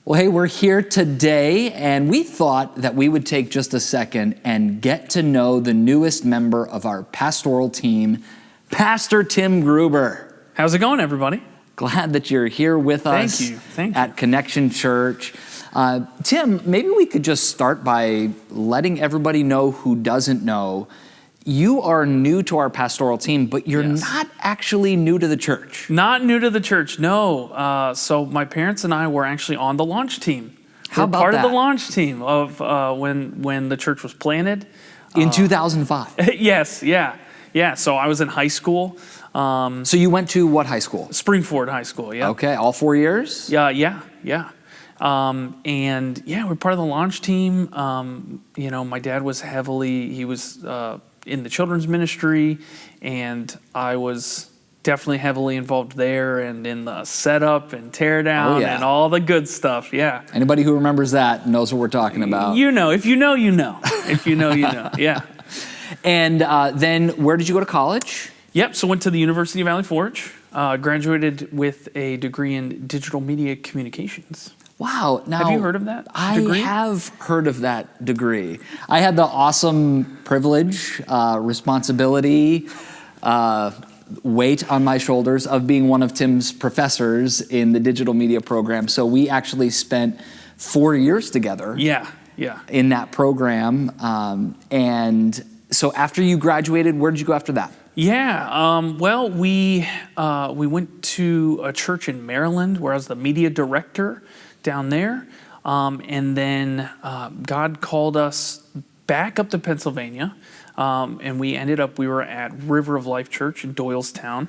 Well, hey, we're here today, and we thought that we would take just a second and get to know the newest member of our pastoral team, Pastor Tim Gruber. How's it going, everybody? Glad that you're here with us Thank you. at Connection Church. Tim, maybe we could just start by letting everybody know who doesn't know. You are new to our pastoral team, but you're not actually new to the church. Not new to the church, no. So my parents and I were actually on the launch team. How about part that? of the launch team of when the church was planted. In 2005? Yes, yeah. So I was in high school. So you went to what high school? Springford High School, yeah. Okay, all 4 years? Yeah. And we're part of the launch team. My dad was he was in the children's ministry, and I was definitely heavily involved there and in the setup and tear down and all the good stuff, yeah. Anybody who remembers that knows what we're talking about. You know, if you know, you know. If you know, you know, yeah. And then where did you go to college? Yep, so went to the University of Valley Forge, graduated with a degree in digital media communications. Wow. Now, have you heard of that degree? I have heard of that degree. I had the awesome privilege, responsibility, weight on my shoulders of being one of Tim's professors in the digital media program. So we actually spent 4 years together. Yeah. In that program. And so after you graduated, where did you go after that? Yeah, we went to a church in Maryland where I was the media director down there, and then God called us back up to Pennsylvania, and we were at River of Life Church in Doylestown.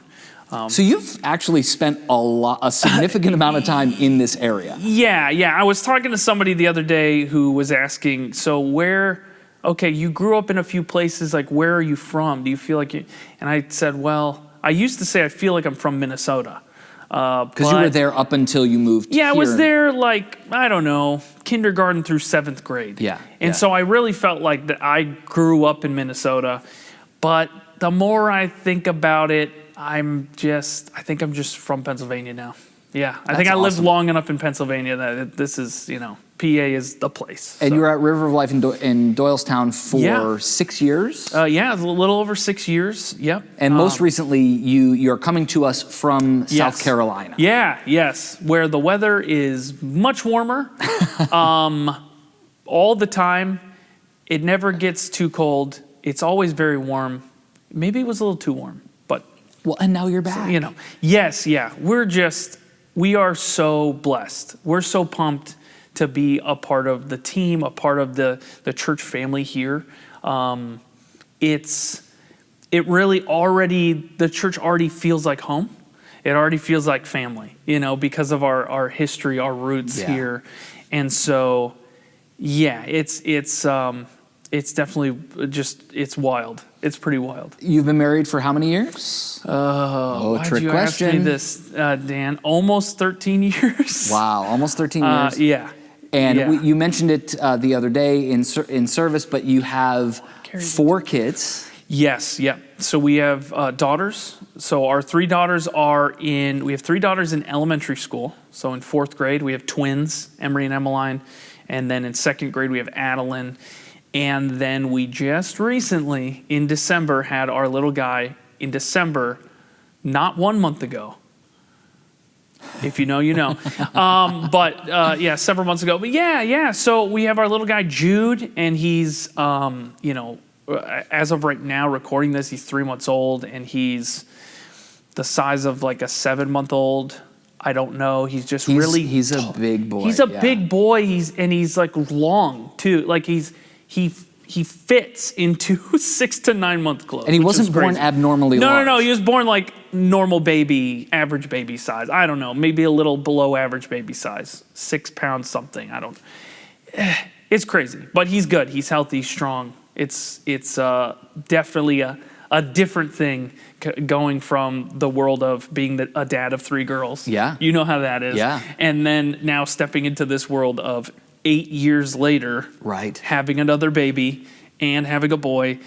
So you've actually spent a significant amount of time in this area. Yeah. I was talking to somebody the other day who was asking, so okay, you grew up in a few places, like where are you from? Do you feel like you... And I said, well, I used to say I feel like I'm from Minnesota. Because you were there up until you moved here. I was there kindergarten through 7th grade. Yeah. So I really felt like that I grew up in Minnesota. But the more I think about it, I think I'm just from Pennsylvania now. Yeah, I think I lived long enough in Pennsylvania that this is, PA is the place. And you were at River of Life in Doylestown for 6 years? A little over 6 years, yep. And most recently, you're coming to us from South Carolina. Yes, where the weather is much warmer all the time. It never gets too cold. It's always very warm. Maybe it was a little too warm, but... Well, and now you're back. So, yes, yeah. We are so blessed. We're so pumped to be a part of the team, a part of the church family here. The church already feels like home. It already feels like family, because of our history, our roots here. And so, it's definitely it's wild. It's pretty wild. You've been married for how many years? Trick question. Ask me this, Dan? Almost 13 years. Wow, almost 13 years. Yeah. And you mentioned it the other day in service, but you have 4 kids. Yes, yeah. So we have daughters. So our 3 daughters we have 3 daughters in elementary school. So in 4th grade, we have twins, Emery and Emmeline. And then in 2nd grade, we have Adeline. And then we just recently, in December, had our little guy in December, not 1 month ago. If you know, you know. Several months ago. But yeah. So we have our little guy, Jude, and he's, as of right now, recording this, he's 3 months old, and he's the size of like a 7-month-old. I don't know. He's a big boy. He's a big boy. He's like long too. Like he fits into 6 to 9 month clothes. And he wasn't born abnormally large. No. He was born like normal baby, average baby size. I don't know. Maybe a little below average baby size. 6 pounds something. It's crazy. But he's good. He's healthy, strong. It's definitely a different thing going from the world of being a dad of 3 girls. Yeah. You know how that is. Yeah. And then now stepping into this world of 8 years later, right, having another baby and having a boy.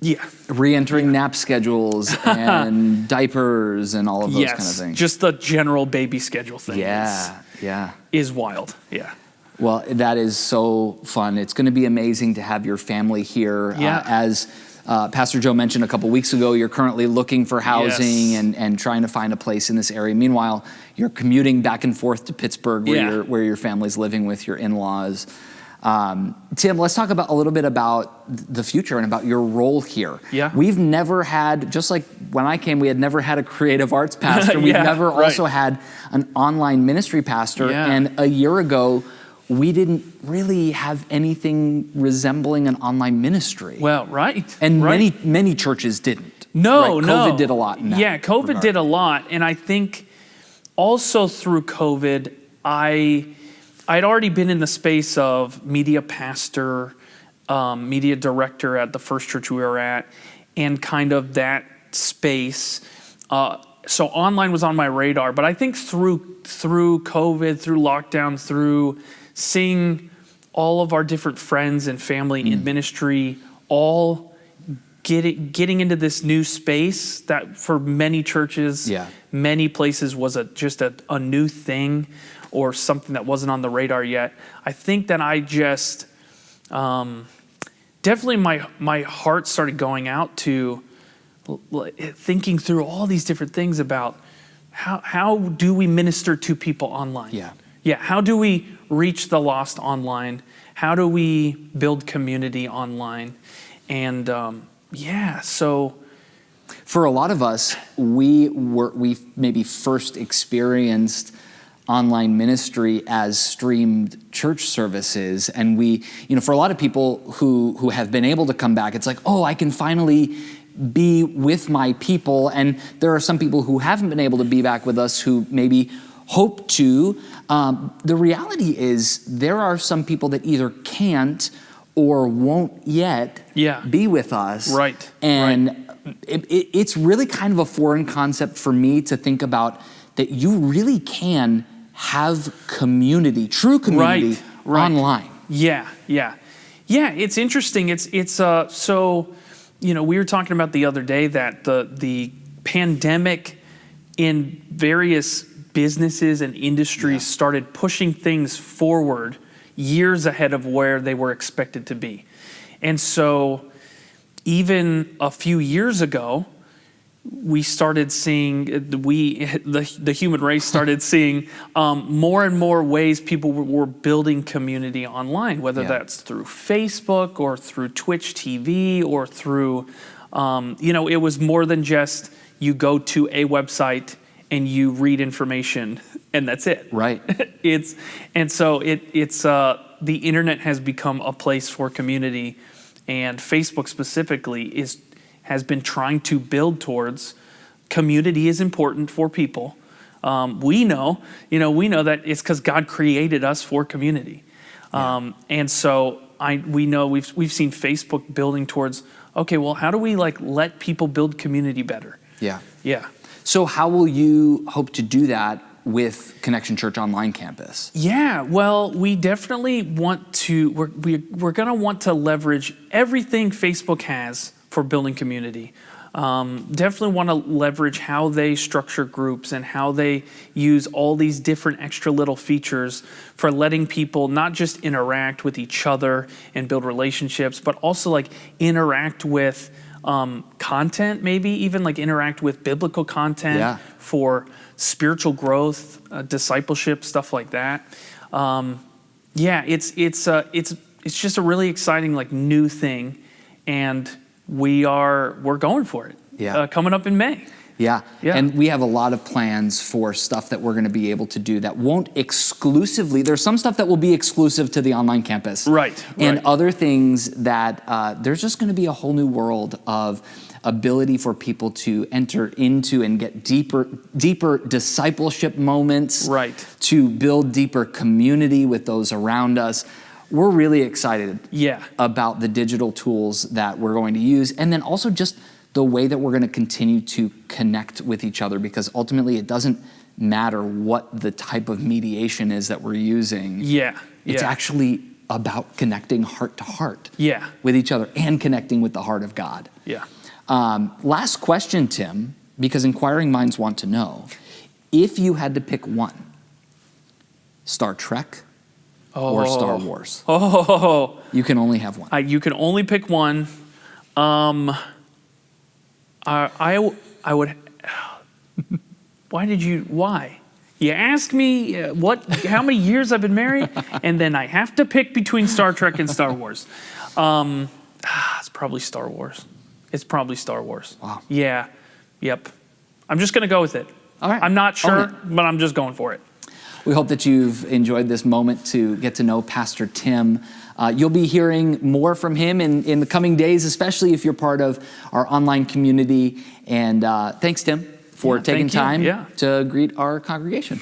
Yeah. Re-entering nap schedules and diapers and all of those kind of things. Just the general baby schedule things. Yeah. is wild. Yeah. Well, that is so fun. It's going to be amazing to have your family here. Yeah. As Pastor Joe mentioned a couple weeks ago, you're currently looking for housing Yes. and trying to find a place in this area. Meanwhile, you're commuting back and forth to Pittsburgh where your family's living with your in-laws. Tim, let's talk a little bit about the future and about your role here. Yeah. We've never had, just like when I came, we had never had a creative arts pastor. We've never also had an online ministry pastor. Yeah. And a year ago, we didn't really have anything resembling an online ministry. Well, right. And right. many churches didn't. No, right? no. COVID did a lot in that Yeah, COVID regard. did a lot. And I think also through COVID, I'd already been in the space of media pastor, media director at the first church we were at, and kind of that space. So online was on my radar. But I think through COVID, through lockdown, through seeing all of our different friends and family in ministry all getting into this new space that for many churches, many places was just a new thing or something that wasn't on the radar yet. I think that I just, definitely my heart started going out to thinking through all these different things about how do we minister to people online? Yeah. How do we reach the lost online? How do we build community online? And so for a lot of us, we maybe first experienced online ministry as streamed church services, and for a lot of people who have been able to come back, it's like, oh, I can finally be with my people. And there are some people who haven't been able to be back with us who maybe hope to. The reality is there are some people that either can't or won't yet be with us. Right. And it's really kind of a foreign concept for me to think about that you really can have community, true community online. Yeah. It's interesting. It's so, we were talking about the other day that the pandemic in various businesses and industries started pushing things forward years ahead of where they were expected to be. And so even a few years ago, we started seeing, the human race started seeing more and more ways people were building community online, whether that's through Facebook or through Twitch TV or through, it was more than just you go to a website and you read information and that's it. Right. It's the internet has become a place for community, and Facebook specifically has been trying to build towards community is important for people. We know that it's because God created us for community. And so we know we've seen Facebook building towards, okay, well, how do we let people build community better? Yeah. Yeah. So how will you hope to do that with Connection Church Online Campus? Yeah, well, we definitely want to, we're going to want to leverage everything Facebook has for building community. Definitely want to leverage how they structure groups and how they use all these different extra little features for letting people not just interact with each other and build relationships, but also interact with content, maybe even interact with biblical content for spiritual growth, discipleship, stuff like that. It's just a really exciting new thing, and we're going for it. Coming up in May. Yeah, and we have a lot of plans for stuff that we're going to be able to do that won't exclusively, there's some stuff that will be exclusive to the online campus. Right. And other things that there's just going to be a whole new world of ability for people to enter into and get deeper discipleship moments. Right. To build deeper community with those around us. We're really excited about the digital tools that we're going to use, and then also just the way that we're going to continue to connect with each other, because ultimately it doesn't matter what the type of mediation is that we're using. It's actually about connecting heart to heart with each other and connecting with the heart of God. Last question, Tim, because inquiring minds want to know, if you had to pick one, Star Trek, or Star Wars. Oh, You can only have one. you can only pick one. I would. Why? You ask me how many years I've been married, and then I have to pick between Star Trek and Star Wars. It's probably Star Wars. Wow. Yeah. Yep. I'm just going to go with it. All right. I'm not sure, Own it. but I'm just going for it. We hope that you've enjoyed this moment to get to know Pastor Tim. You'll be hearing more from him in the coming days, especially if you're part of our online community. And thanks, Tim, for taking thank you. time Yeah. to greet our congregation.